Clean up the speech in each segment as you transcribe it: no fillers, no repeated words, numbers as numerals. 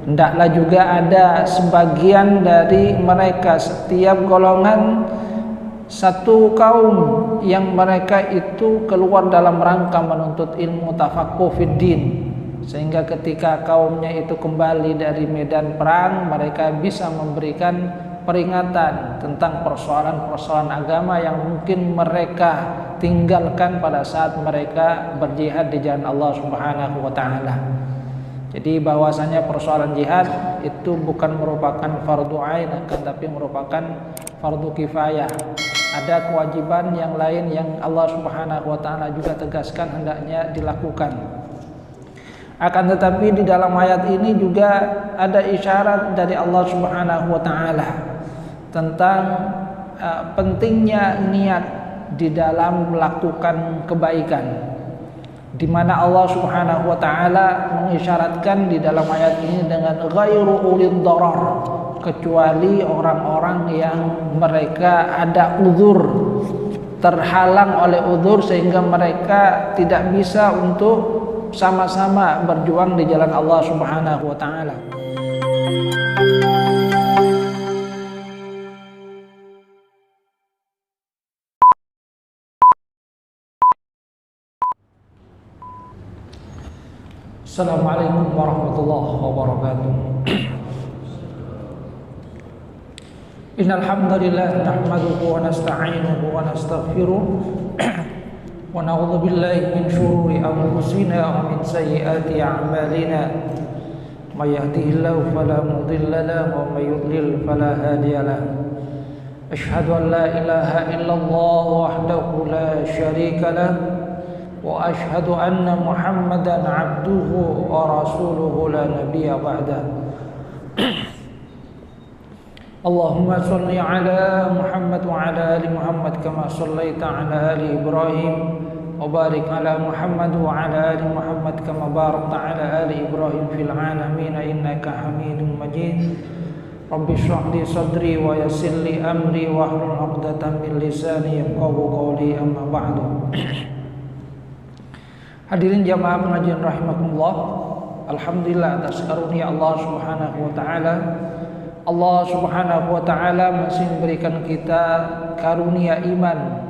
Hendaklah juga ada sebagian dari mereka, setiap golongan, satu kaum yang mereka itu keluar dalam rangka menuntut ilmu tafaqquh fid din, sehingga ketika kaumnya itu kembali dari medan perang, mereka bisa memberikan peringatan tentang persoalan-persoalan agama yang mungkin mereka tinggalkan pada saat mereka berjihad di jalan Allah Subhanahu wa taala. Jadi bahwasanya persoalan jihad itu bukan merupakan fardu ain, tetapi merupakan fardu kifayah. Ada kewajiban yang lain yang Allah Subhanahu wa taala juga tegaskan hendaknya dilakukan. Akan tetapi di dalam ayat ini juga ada isyarat dari Allah Subhanahu wa taala tentang pentingnya niat di dalam melakukan kebaikan, di mana Allah Subhanahu wa taala mengisyaratkan di dalam ayat ini dengan ghairu ulil darar, kecuali orang-orang yang mereka ada uzur, terhalang oleh uzur sehingga mereka tidak bisa untuk sama-sama berjuang di jalan Allah Subhanahu wa taala. Assalamualaikum warahmatullahi wabarakatuh. Innal hamdalillah nahmaduhu wa nasta'inuhu wa nastaghfiruh wa na'udzu billahi min shururi anfusina wa min sayyiati a'malina. May yahdihillahu fala mudilla lahu wa may yudlil fala hadiya lahu. Asyhadu an la ilaha illallah wahdahu la syarika lahu wa asyhadu anna Muhammadan abduhu wa rasuluhu la nabiyya ba'da. Allahumma salli ala Muhammad wa ala ali Muhammad kama sallaita ala ali Ibrahim wa barik ala Muhammad wa ala ali Muhammad kama barakta ala ali Ibrahim fil alamin innaka Hamidum Majid. Rabbi shrah li sadri wa yassir li amri wa hlul 'uqdatam min lisani yafqahu qawli, amma ba'du. Hadirin jamaah pengajian rahimakumullah, alhamdulillah atas karunia Allah Subhanahu wa taala. Allah Subhanahu wa taala masih memberikan kita karunia iman,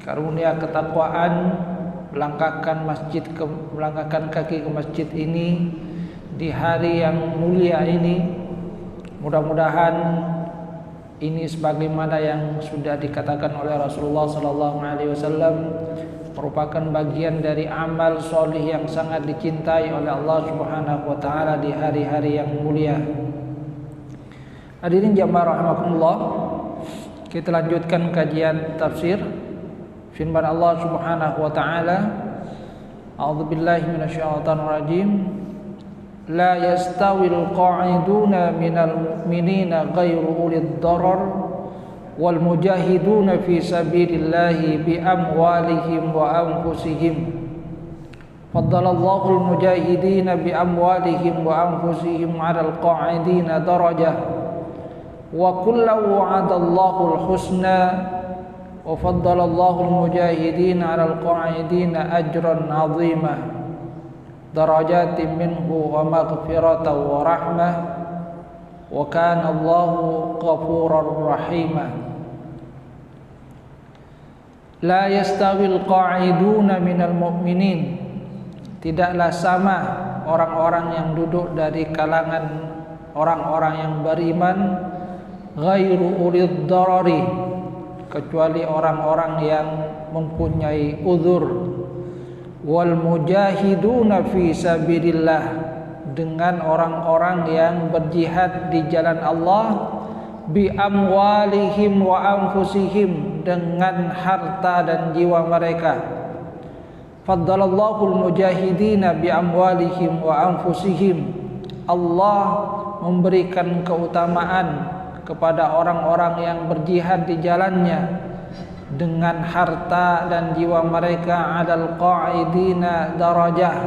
karunia ketakwaan, melangkahkan kaki ke masjid ini di hari yang mulia ini. Mudah-mudahan ini sebagaimana yang sudah dikatakan oleh Rasulullah sallallahu alaihi wasallam merupakan bagian dari amal solih yang sangat dicintai oleh Allah Subhanahu wa taala di hari-hari yang mulia. Hadirin jamaah rahimakumullah, kita lanjutkan kajian tafsir firman Allah Subhanahu wa taala. A'udzubillahi minasyaitonir rajim. La yastawil qa'iduna minal mu'minina ghairu ulid darar wal mujahiduna fi sabilillahi bi amwalihim wa anfusihim. Faddalallahu al mujahidina bi amwalihim wa anfusihim 'alal qa'idina darajah wa kullu wa'adallahu al husna wa faddalallahu al mujahidina 'alal qa'idina ajran 'azima darajatin minhu wa maghfiratan wa rahmah wa kana Allahu ghafurar rahima. La yastawil qa'iduna minal mu'minin, tidaklah sama orang-orang yang duduk dari kalangan orang-orang yang beriman, ghairu ulid darari, kecuali orang-orang yang mempunyai uzur, wal mujahiduna fi sabilillah, dengan orang-orang yang berjihad di jalan Allah, bi amwalihim wa anfusihim, dengan harta dan jiwa mereka. Faddalallahu al-mujahidina bi amwalihim wa anfusihim, Allah memberikan keutamaan kepada orang-orang yang berjihad di jalannya dengan harta dan jiwa mereka, adal qa'idina darajah,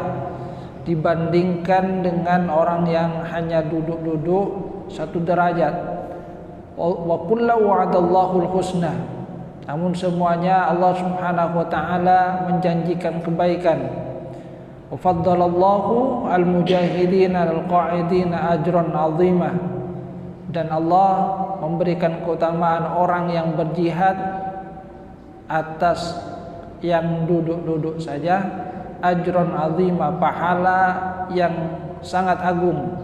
dibandingkan dengan orang yang hanya duduk-duduk satu derajat. Wa kullu wa'adallahu al-husna, namun semuanya Allah Subhanahu wa taala menjanjikan kebaikan. Wa faddalallahu al-mujahidina al-qa'idina ajran 'azimah. Dan Allah memberikan keutamaan orang yang berjihad atas yang duduk-duduk saja, ajran 'azimah, pahala yang sangat agung.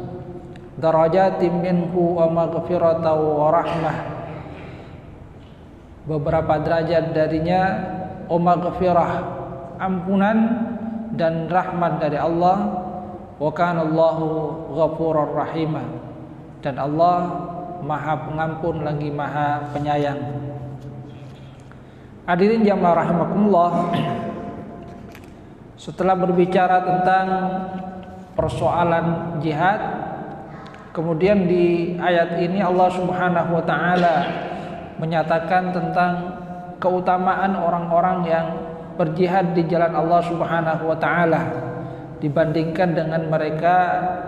Darajatin minhu wa maghfiratan wa rahmah, beberapa derajat darinya, wa maghfirah, ampunan dan rahmat dari Allah. Wa kana Allahu ghafurur rahimah, dan Allah Maha Pengampun lagi Maha Penyayang. Hadirin jamaah rahimakumullah, setelah berbicara tentang persoalan jihad, kemudian di ayat ini Allah Subhanahu wa taala menyatakan tentang keutamaan orang-orang yang berjihad di jalan Allah Subhanahu wa taala dibandingkan dengan mereka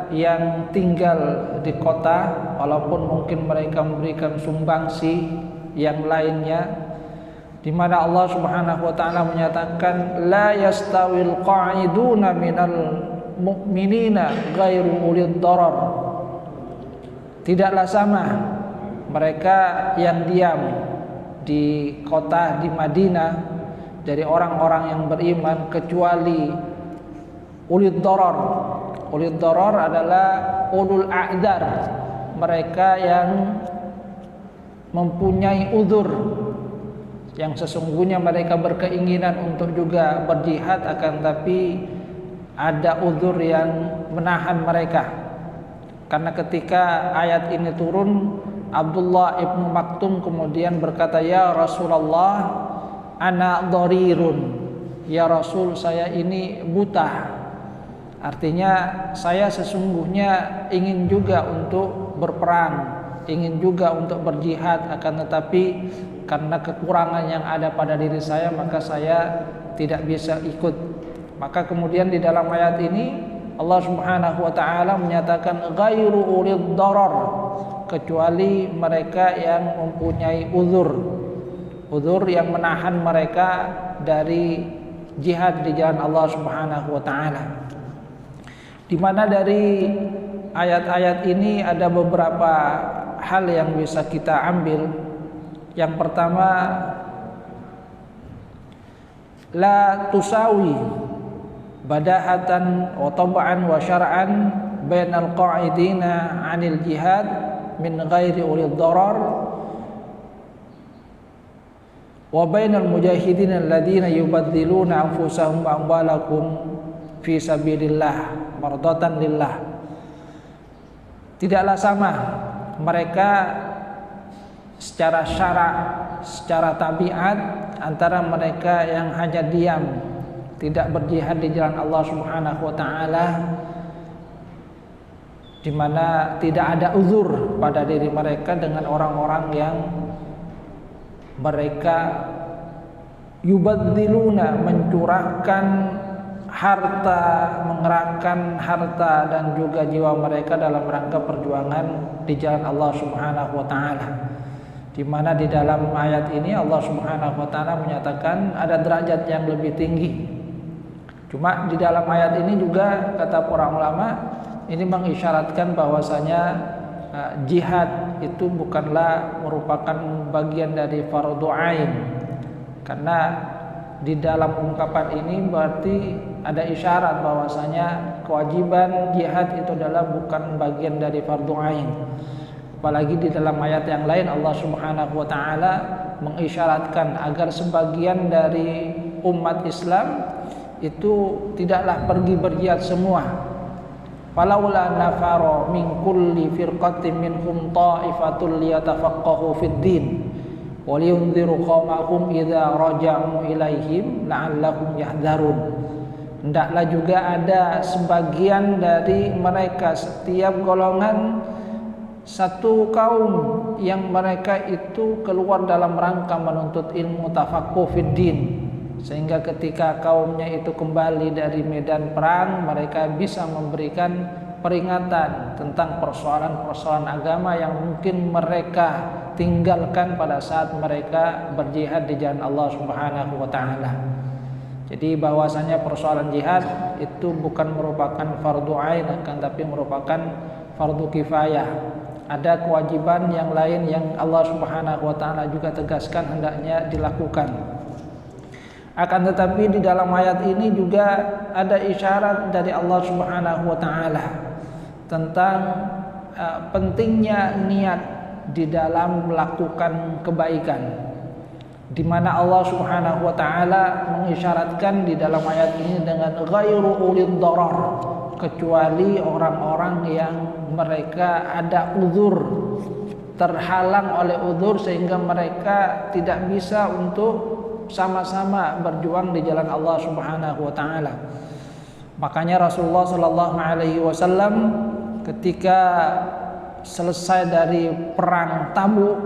yang tinggal di kota, walaupun mungkin mereka memberikan sumbangsi yang lainnya, di mana Allah Subhanahu wa taala menyatakan la yastawil qa'iduna minal mu'minina ghairu ulil darar. Tidaklah sama mereka yang diam di kota di Madinah dari orang-orang yang beriman kecuali ulil darar. Ulil darar adalah ulul a'dzar, mereka yang mempunyai uzur, yang sesungguhnya mereka berkeinginan untuk juga berjihad, akan tapi ada uzur yang menahan mereka. Karena ketika ayat ini turun, Abdullah ibnu Maktum kemudian berkata, ya Rasulullah, ana dharirun, ya Rasul, saya ini buta. Artinya saya sesungguhnya ingin juga untuk berperang, ingin juga untuk berjihad, akan tetapi karena kekurangan yang ada pada diri saya maka saya tidak bisa ikut. Maka kemudian di dalam ayat ini Allah Subhanahu wa taala menyatakan ghairu ulil darar, kecuali mereka yang mempunyai uzur yang menahan mereka dari jihad di jalan Allah Subhanahu wa taala. Di mana dari ayat-ayat ini ada beberapa hal yang bisa kita ambil. Yang pertama, la tusawi badahatan wa tab'an wa syar'an bainal qa'idina 'anil jihad min ghairi ulil darar wa bainal mujahidin alladziina yubadziluna anfusahum wa amwalakum fi sabilillah mardatan lillah. Tidaklah sama mereka secara syarak, secara tabiat, antara mereka yang hanya diam, tidak berjihad di jalan Allah Subhanahu wa taala, di mana tidak ada uzur pada diri mereka, dengan orang-orang yang mereka yubadziluna, mencurahkan harta, mengerahkan harta dan juga jiwa mereka dalam rangka perjuangan di jalan Allah Subhanahu wa taala. Di mana di dalam ayat ini Allah Subhanahu wa taala menyatakan ada derajat yang lebih tinggi. Cuma di dalam ayat ini juga kata para ulama ini mengisyaratkan bahwasanya jihad itu bukanlah merupakan bagian dari fardhu ain. Karena di dalam ungkapan ini berarti ada isyarat bahwasanya kewajiban jihad itu adalah bukan bagian dari fardhu ain. Apalagi di dalam ayat yang lain Allah Subhanahu wa taala mengisyaratkan agar sebagian dari umat Islam itu tidaklah pergi berjihad semua. Falaula nafara min kulli firqatin minhum ta'ifatul liyatafaqahu fid din wa liyunziru qaumahum idza raja'u ilaihim la'allahum yahdharun. Hendaklah juga ada sebagian dari mereka, setiap golongan, satu kaum yang mereka itu keluar dalam rangka menuntut ilmu tafaqquh fid din, sehingga ketika kaumnya itu kembali dari medan perang mereka bisa memberikan peringatan tentang persoalan-persoalan agama yang mungkin mereka tinggalkan pada saat mereka berjihad di jalan Allah Subhanahu wa taala. Jadi bahwasanya persoalan jihad itu bukan merupakan fardu ain, akan tapi merupakan fardu kifayah. Ada kewajiban yang lain yang Allah Subhanahu wa taala juga tegaskan hendaknya dilakukan. Akan tetapi di dalam ayat ini juga ada isyarat dari Allah Subhanahu wa taala tentang pentingnya niat di dalam melakukan kebaikan, di mana Allah Subhanahu wa taala mengisyaratkan di dalam ayat ini dengan ghairu ulil darar, kecuali orang-orang yang mereka ada uzur, terhalang oleh uzur sehingga mereka tidak bisa untuk sama-sama berjuang di jalan Allah Subhanahu wa taala. Makanya Rasulullah sallallahu alaihi wasallam ketika selesai dari perang Tabuk,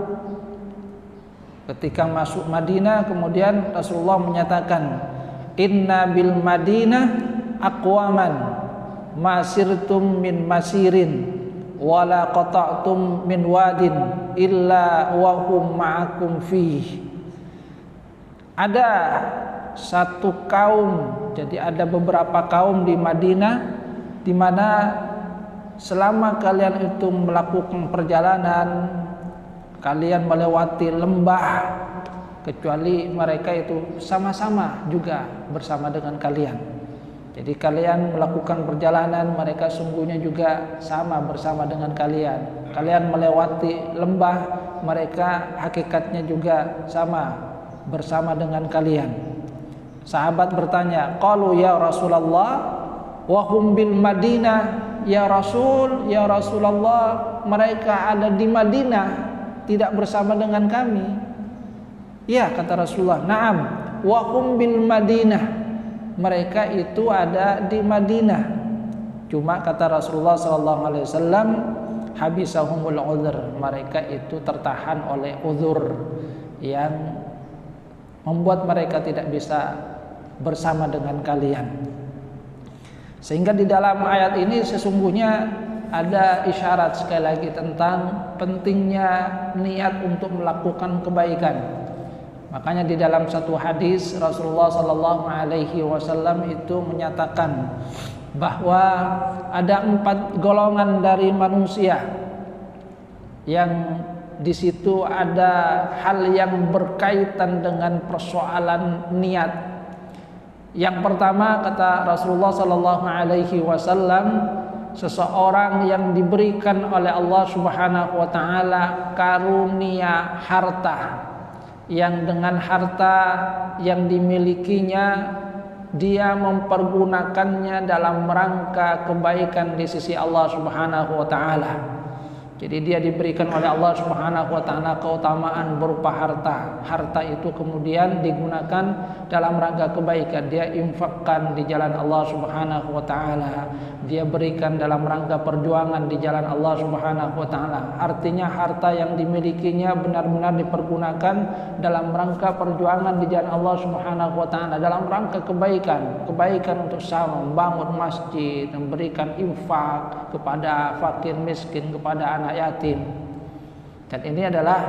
ketika masuk Madinah, kemudian Rasulullah menyatakan, inna bil Madinah aqwaman masirtum min masirin wala qata'tum min wadin illa wa hum ma'akum fih. Ada satu kaum, jadi ada beberapa kaum di Madinah di mana selama kalian itu melakukan perjalanan, kalian melewati lembah, kecuali mereka itu sama-sama juga bersama dengan kalian. Jadi kalian melakukan perjalanan, mereka sungguhnya juga sama bersama dengan kalian. Kalian melewati lembah, mereka hakikatnya juga sama bersama dengan kalian. Sahabat bertanya, qalu ya Rasulullah wa hum bil Madinah, ya Rasul, ya Rasulullah, mereka ada di Madinah tidak bersama dengan kami. Ya, kata Rasulullah, na'am wa hum bil Madinah, mereka itu ada di Madinah. Cuma kata Rasulullah sallallahu alaihi wasallam, habisahumul uzur, mereka itu tertahan oleh uzur yang membuat mereka tidak bisa bersama dengan kalian. Sehingga di dalam ayat ini sesungguhnya ada isyarat sekali lagi tentang pentingnya niat untuk melakukan kebaikan. Makanya di dalam satu hadis Rasulullah sallallahu alaihi wasallam itu menyatakan bahwa ada 4 golongan dari manusia yang di situ ada hal yang berkaitan dengan persoalan niat. Yang pertama kata Rasulullah sallallahu alaihi wasallam, seseorang yang diberikan oleh Allah Subhanahu wa taala karunia harta, yang dengan harta yang dimilikinya dia mempergunakannya dalam rangka kebaikan di sisi Allah Subhanahu wa taala. Jadi dia diberikan oleh Allah Subhanahu wa taala keutamaan berupa harta. Harta itu kemudian digunakan dalam rangka kebaikan. Dia infakkan di jalan Allah Subhanahu wa taala. Dia berikan dalam rangka perjuangan di jalan Allah Subhanahu wa taala. Artinya harta yang dimilikinya benar-benar dipergunakan dalam rangka perjuangan di jalan Allah Subhanahu wa taala, dalam rangka kebaikan. Kebaikan untuk sama, membangun masjid, memberikan infak kepada fakir miskin, kepada anak yatim. Dan ini adalah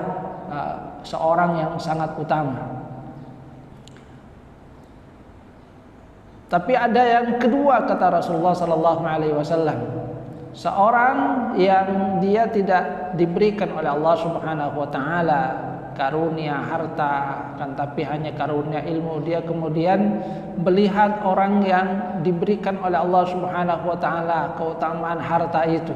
seorang yang sangat utama. Tapi ada yang kedua kata Rasulullah sallallahu alaihi wasallam, seorang yang dia tidak diberikan oleh Allah Subhanahu wa taala karunia harta, kan tapi hanya karunia ilmu. Dia kemudian melihat orang yang diberikan oleh Allah Subhanahu wa taala keutamaan harta itu.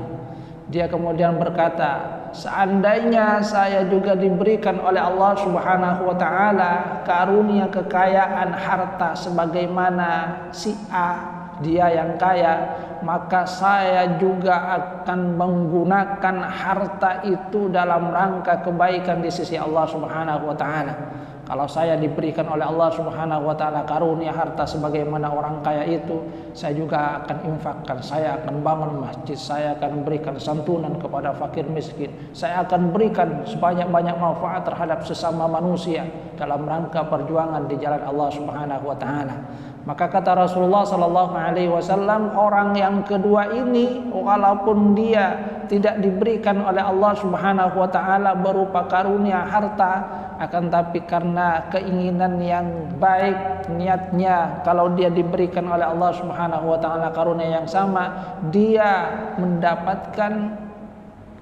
Dia kemudian berkata, seandainya saya juga diberikan oleh Allah Subhanahu wa taala karunia kekayaan harta sebagaimana si A, dia yang kaya, maka saya juga akan menggunakan harta itu dalam rangka kebaikan di sisi Allah Subhanahu wa taala. Kalau saya diberikan oleh Allah Subhanahu wa taala karunia harta sebagaimana orang kaya itu, saya juga akan infakkan, saya akan bangun masjid, saya akan berikan santunan kepada fakir miskin, saya akan berikan sebanyak-banyak manfaat terhadap sesama manusia dalam rangka perjuangan di jalan Allah Subhanahu wa taala. Maka kata Rasulullah sallallahu alaihi wasallam, orang yang kedua ini walaupun dia tidak diberikan oleh Allah Subhanahu wa taala berupa karunia harta, akan tapi karena keinginan yang baik niatnya, kalau dia diberikan oleh Allah Subhanahu wa taala karunia yang sama, dia mendapatkan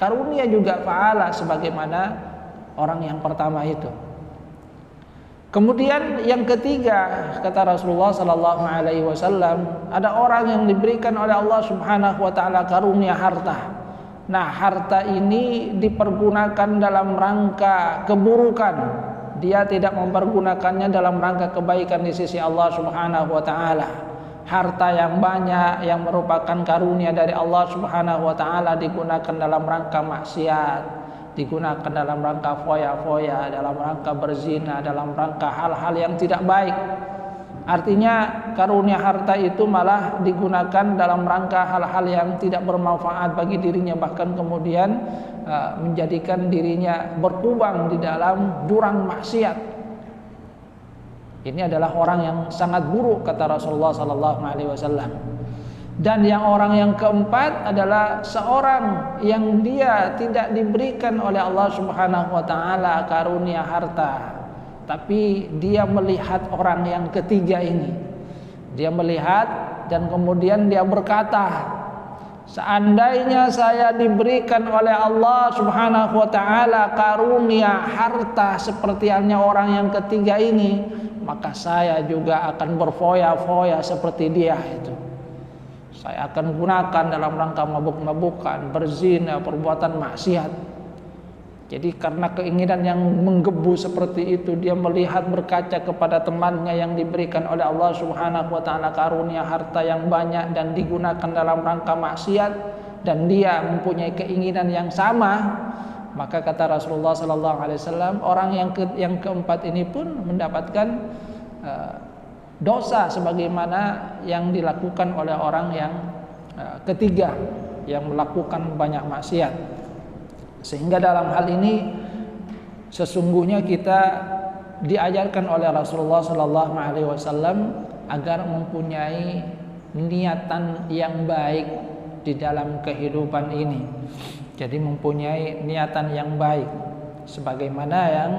karunia juga pahala sebagaimana orang yang pertama itu. Kemudian yang ketiga, kata Rasulullah sallallahu alaihi wasallam, ada orang yang diberikan oleh Allah Subhanahu wa taala karunia harta. Nah, harta ini dipergunakan dalam rangka keburukan. Dia tidak mempergunakannya dalam rangka kebaikan di sisi Allah Subhanahu wa taala. Harta yang banyak yang merupakan karunia dari Allah Subhanahu wa taala digunakan dalam rangka maksiat, digunakan dalam rangka foya-foya, dalam rangka berzina, dalam rangka hal-hal yang tidak baik. Artinya karunia harta itu malah digunakan dalam rangka hal-hal yang tidak bermanfaat bagi dirinya, bahkan kemudian menjadikan dirinya berkubang di dalam jurang maksiat. Ini adalah orang yang sangat buruk, kata Rasulullah sallallahu alaihi wasallam. Dan yang orang yang keempat adalah seorang yang dia tidak diberikan oleh Allah Subhanahu wa taala karunia harta, tapi dia melihat orang yang ketiga ini. Dia melihat dan kemudian dia berkata, seandainya saya diberikan oleh Allah Subhanahu wa taala karunia harta seperti halnya orang yang ketiga ini, maka saya juga akan berfoya-foya seperti dia itu. Saya akan gunakan dalam rangka mabuk-mabukan, berzina, perbuatan maksiat. Jadi karena keinginan yang menggebu seperti itu, dia melihat berkaca kepada temannya yang diberikan oleh Allah Subhanahu wa taala karunia harta yang banyak dan digunakan dalam rangka maksiat, dan dia mempunyai keinginan yang sama. Maka kata Rasulullah sallallahu alaihi wasallam, orang yang keempat ini pun mendapatkan dosa sebagaimana yang dilakukan oleh orang yang ketiga yang melakukan banyak maksiat. Sehingga dalam hal ini sesungguhnya kita diajarkan oleh Rasulullah sallallahu alaihi wasallam agar mempunyai niatan yang baik di dalam kehidupan ini. Jadi mempunyai niatan yang baik sebagaimana yang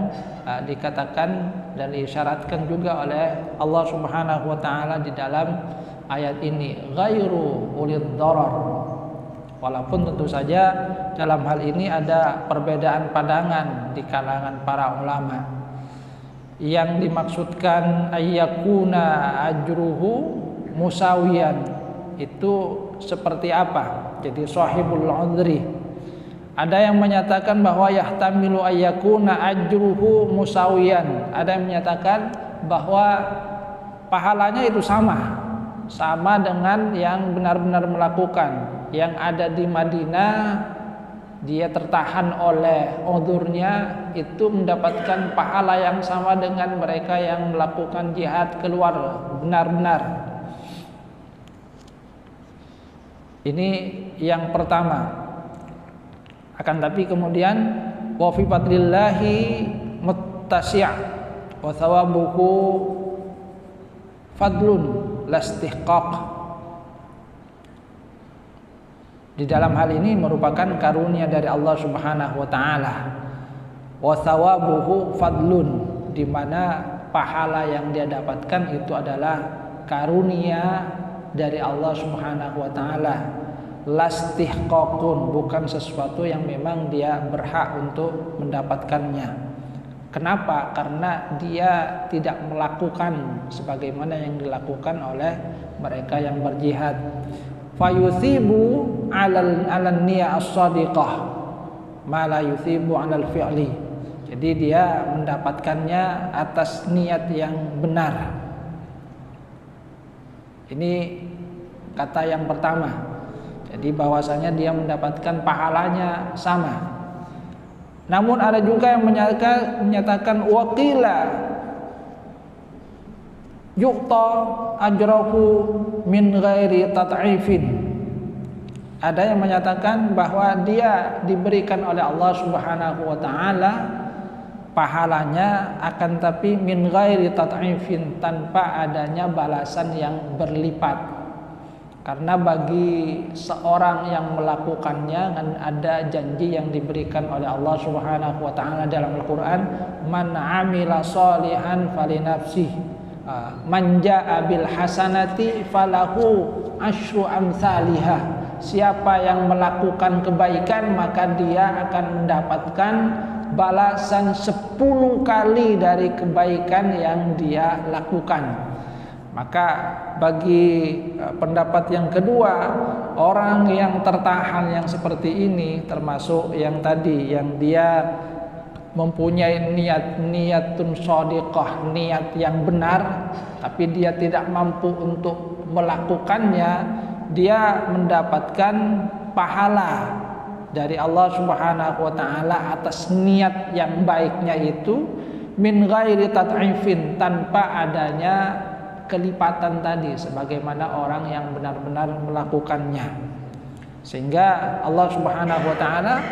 dikatakan dan diisyaratkan juga oleh Allah Subhanahu wa taala di dalam ayat ini, ghairu ulil darar. Walaupun tentu saja dalam hal ini ada perbedaan pandangan di kalangan para ulama. Yang dimaksudkan ayyakuna ajruhu musawiyan itu seperti apa? Jadi sahibul udhri. Ada yang menyatakan bahwa yahtamilu ayyakuna ajruhu musawiyan. Ada yang menyatakan bahwa pahalanya itu sama dengan yang benar-benar melakukan. Yang ada di Madinah, dia tertahan oleh udhurnya, itu mendapatkan pahala yang sama dengan mereka yang melakukan jihad keluar benar-benar. Ini yang pertama. Akan tapi kemudian wa fi fadlillahi muttasi' wa thawabuhu fadlun lastihqaq. Di dalam hal ini merupakan karunia dari Allah Subhanahu wa taala. Wa thawabuhu fadlun, di mana pahala yang dia dapatkan itu adalah karunia dari Allah Subhanahu wa taala. Lastihqaqun, bukan sesuatu yang memang dia berhak untuk mendapatkannya. Kenapa? Karena dia tidak melakukan sebagaimana yang dilakukan oleh mereka yang berjihad. Fayuthibu 'alal niyah as-shadiqah ma la yuthibu 'alal fi'li. Jadi dia mendapatkannya atas niat yang benar. Ini kata yang pertama. Jadi bahwasanya dia mendapatkan pahalanya sama. Namun ada juga yang menyatakan waqila yuqta ajrahu min ghairi tat'ifin. Ada yang menyatakan bahwa dia diberikan oleh Allah Subhanahu wa taala pahalanya, akan tapi min ghairi tat'ifin, tanpa adanya balasan yang berlipat. Karena bagi seorang yang melakukannya kan ada janji yang diberikan oleh Allah Subhanahu wa taala dalam Al-Qur'an, man 'amila sholihan falinafsih, man jaa'a bil hasanati falahu asyru amsalihah. Siapa yang melakukan kebaikan maka dia akan mendapatkan balasan 10 kali dari kebaikan yang dia lakukan. Maka bagi pendapat yang kedua, orang yang tertahan yang seperti ini, termasuk yang tadi, yang dia mempunyai niatun shodiqah, niat yang benar, tapi dia tidak mampu untuk melakukannya, dia mendapatkan pahala dari Allah Subhanahu wa taala atas niat yang baiknya itu, min ghairi tat'ifin, tanpa adanya kelipatan tadi, sebagaimana orang yang benar-benar melakukannya. Sehingga Allah Subhanahu wa taala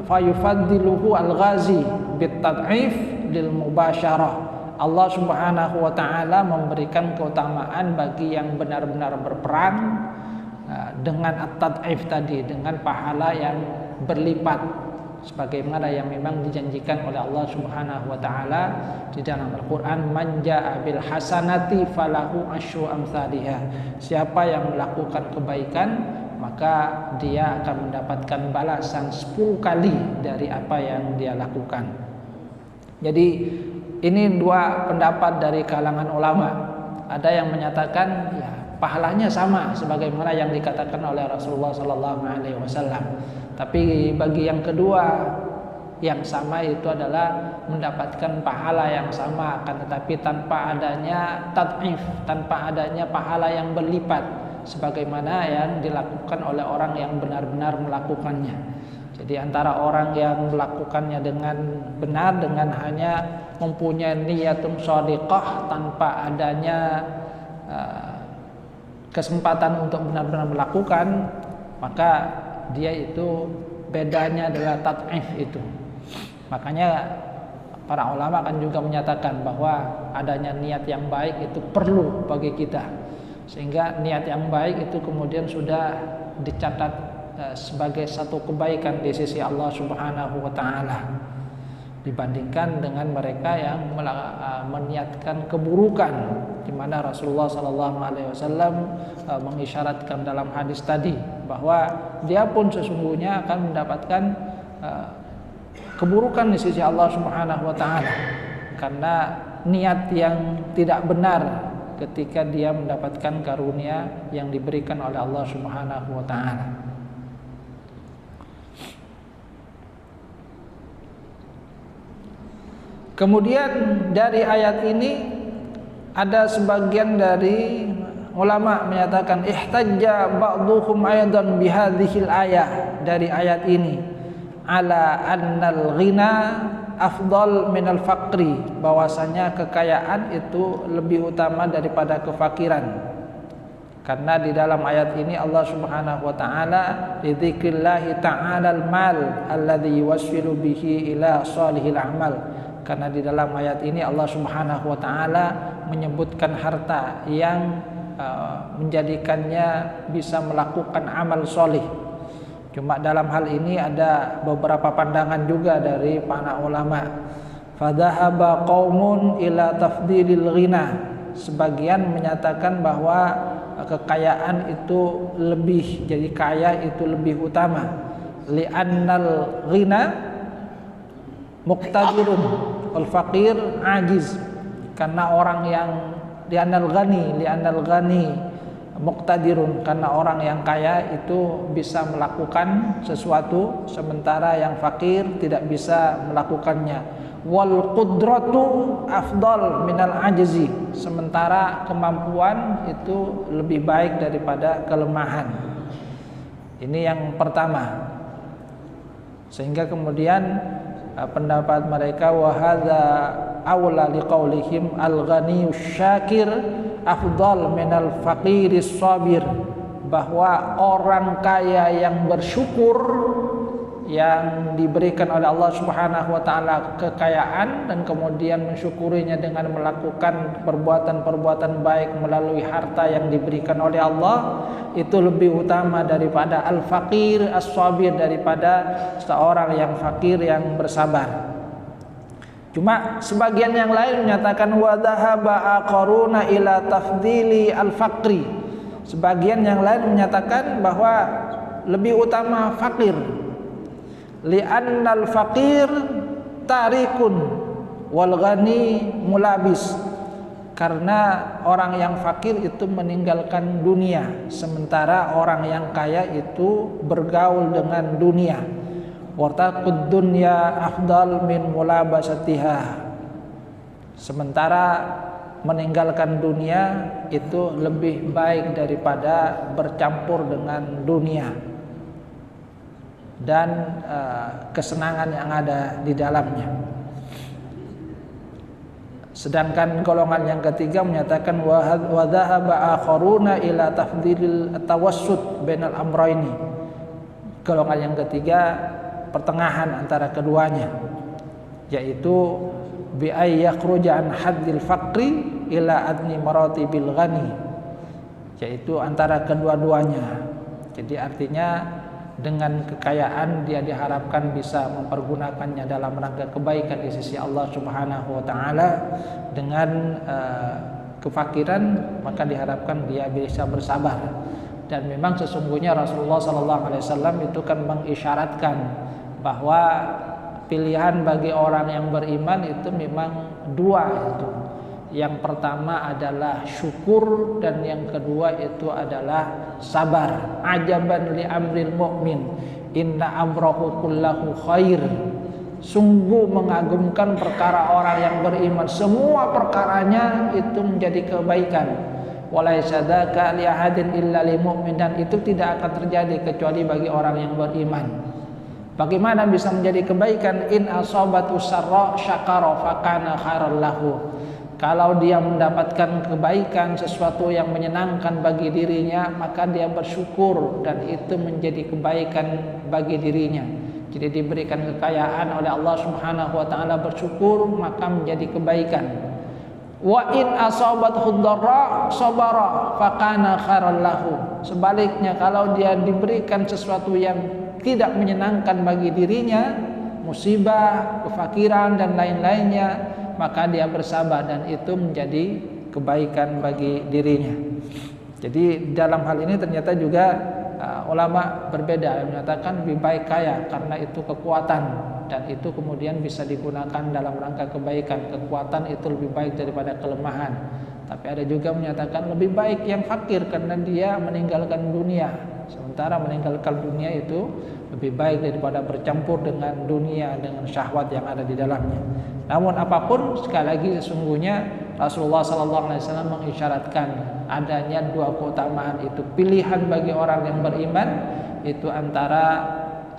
fayufaddiluhu al-ghazi bit-tad'if lil mubasyarah. Allah Subhanahu wa taala memberikan keutamaan bagi yang benar-benar berperang dengan at-tad'if tadi, dengan pahala yang berlipat, sebagaimana yang memang dijanjikan oleh Allah Subhanahu wa taala di dalam Al-Qur'an, man jaa'a bil hasanati falahu asyru amsalihah. Siapa yang melakukan kebaikan maka dia akan mendapatkan balasan 10 kali dari apa yang dia lakukan. Jadi ini dua pendapat dari kalangan ulama. Ada yang menyatakan ya pahalanya sama sebagaimana yang dikatakan oleh Rasulullah sallallahu alaihi wasallam. Tapi bagi yang kedua, yang sama itu adalah mendapatkan pahala yang sama, akan tetapi tanpa adanya tad'if, tanpa adanya pahala yang berlipat, sebagaimana yang dilakukan oleh orang yang benar-benar melakukannya. Jadi antara orang yang melakukannya dengan benar, dengan hanya mempunyai niyatun shodiqah, tanpa adanya kesempatan untuk benar-benar melakukan, maka dia itu bedanya adalah tad'if itu. Makanya para ulama kan juga menyatakan bahwa adanya niat yang baik itu perlu bagi kita, sehingga niat yang baik itu kemudian sudah dicatat sebagai satu kebaikan di sisi Allah Subhanahu wa taala, dibandingkan dengan mereka yang meniatkan keburukan, di mana Rasulullah sallallahu alaihi wasallam mengisyaratkan dalam hadis tadi bahwa dia pun sesungguhnya akan mendapatkan keburukan di sisi Allah Subhanahu wa taala karena niat yang tidak benar ketika dia mendapatkan karunia yang diberikan oleh Allah Subhanahu wa taala. Kemudian dari ayat ini ada sebagian dari ulama menyatakan ihtajja ba'dhuhum aidan bihadhil ayah, dari ayat ini ala annal ghina afdal minal faqri, bahwasanya kekayaan itu lebih utama daripada kefakiran. Karena di dalam ayat ini Allah Subhanahu wa taala lidzikrillah ta'ala al-mal alladhi yuwassilu bihi ila salihil a'mal. Karena di dalam ayat ini Allah Subhanahu wa taala menyebutkan harta yang menjadikannya bisa melakukan amal solih. Cuma dalam hal ini ada beberapa pandangan juga dari para ulama. Fadhahaba qaumun ila tafdilil ghina. Sebagian menyatakan bahwa kekayaan itu lebih, jadi kaya itu lebih utama. Li'annal ghina muqtadirun wal faqir ajiz. Karena orang yang li'annal ghani muqtadirun, karena orang yang kaya itu bisa melakukan sesuatu sementara yang fakir tidak bisa melakukannya. Wal qudratu afdal minal ajzi, sementara kemampuan itu lebih baik daripada kelemahan. Ini yang pertama. Sehingga kemudian pendapat mereka wa hadza awla liqaulihim al-ghaniyus syakir afdal minal faqiris sabir, bahwa orang kaya yang bersyukur yang diberikan oleh Allah Subhanahu wa taala kekayaan dan kemudian mensyukurinya dengan melakukan perbuatan-perbuatan baik melalui harta yang diberikan oleh Allah, itu lebih utama daripada al-faqir as-sabir, daripada seorang yang fakir yang bersabar. Cuma sebagian yang lain menyatakan wa dhahaba aqaruna ila tafdili al-faqri. Sebagian yang lain menyatakan bahwa lebih utama fakir. Li'annal faqir tarikun wal ghani mulabis. Karena orang yang fakir itu meninggalkan dunia, sementara orang yang kaya itu bergaul dengan dunia. Wartaqud dunya afdal min mulabasatiha. Sementara meninggalkan dunia itu lebih baik daripada bercampur dengan dunia dan kesenangan yang ada di dalamnya. Sedangkan golongan yang ketiga menyatakan wa dhahaba akharuna ila tafdilil tawassut bainal amrayni. Golongan yang ketiga pertengahan antara keduanya, yaitu bi ay yakhruja an haddil faqri ila adni maratibil ghani, yaitu antara kedua-duanya. Jadi artinya dengan kekayaan dia diharapkan bisa mempergunakannya dalam rangka kebaikan di sisi Allah Subhanahu wa taala. Dengan kefakiran maka diharapkan dia bisa bersabar. Dan memang sesungguhnya Rasulullah SAW itu kan mengisyaratkan bahwa pilihan bagi orang yang beriman itu memang dua itu. Yang pertama adalah syukur dan yang kedua itu adalah sabar. Ajaban li amril mu'min, inna amrahu kullahu khair. Sungguh mengagumkan perkara orang yang beriman, semua perkaranya itu menjadi kebaikan. Walaysa dzaka li ahadin illa lil mu'min, dan itu tidak akan terjadi kecuali bagi orang yang beriman. Bagaimana bisa menjadi kebaikan? In asabatu sarra syakara fakana khairal lahu. Kalau dia mendapatkan kebaikan, sesuatu yang menyenangkan bagi dirinya, maka dia bersyukur dan itu menjadi kebaikan bagi dirinya. Jadi diberikan kekayaan oleh Allah Subhanahu wa taala, bersyukur maka menjadi kebaikan. Wa in asabathu dharra sabara fakana khairal lahu. Sebaliknya, kalau dia diberikan sesuatu yang tidak menyenangkan bagi dirinya, musibah, kefakiran dan lain-lainnya, maka dia bersabar dan itu menjadi kebaikan bagi dirinya. Jadi dalam hal ini ternyata juga ulama berbeda, menyatakan lebih baik kaya karena itu kekuatan dan itu kemudian bisa digunakan dalam rangka kebaikan. Kekuatan itu lebih baik daripada kelemahan. Tapi ada juga menyatakan lebih baik yang fakir karena dia meninggalkan dunia. Sementara meninggalkan dunia itu lebih baik daripada bercampur dengan dunia, dengan syahwat yang ada di dalamnya. Namun apapun, sekali lagi sesungguhnya Rasulullah SAW mengisyaratkan adanya dua keutamaan itu. Pilihan bagi orang yang beriman itu antara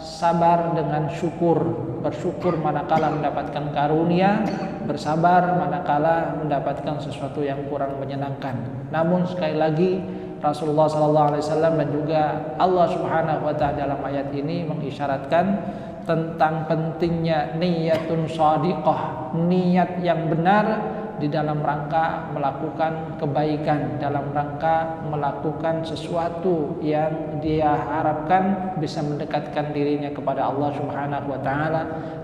sabar dengan syukur. Bersyukur manakala mendapatkan karunia, bersabar manakala mendapatkan sesuatu yang kurang menyenangkan. Namun sekali lagi Rasulullah SAW dan juga Allah Subhanahu wa taala dalam ayat ini mengisyaratkan tentang pentingnya niyatun shadiqah, niat yang benar di dalam rangka melakukan kebaikan, dalam rangka melakukan sesuatu yang dia harapkan bisa mendekatkan dirinya kepada Allah Subhanahu wa taala.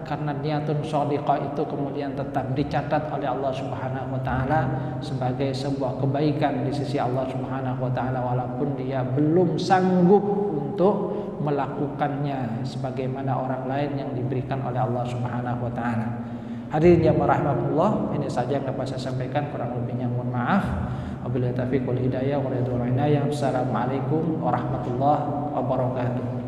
Karena niyatun shadiqah itu kemudian tetap dicatat oleh Allah Subhanahu wa taala sebagai sebuah kebaikan di sisi Allah Subhanahu wa taala, walaupun dia belum sanggup untuk melakukannya sebagaimana orang lain yang diberikan oleh Allah Subhanahu wa taala. Hadirin yang merahmatullah, ini saja yang dapat saya sampaikan, kurang lebihnya mohon maaf. Wabillahi taufiq wal hidayah wa ridwan. Assalamualaikum warahmatullahi wabarakatuh.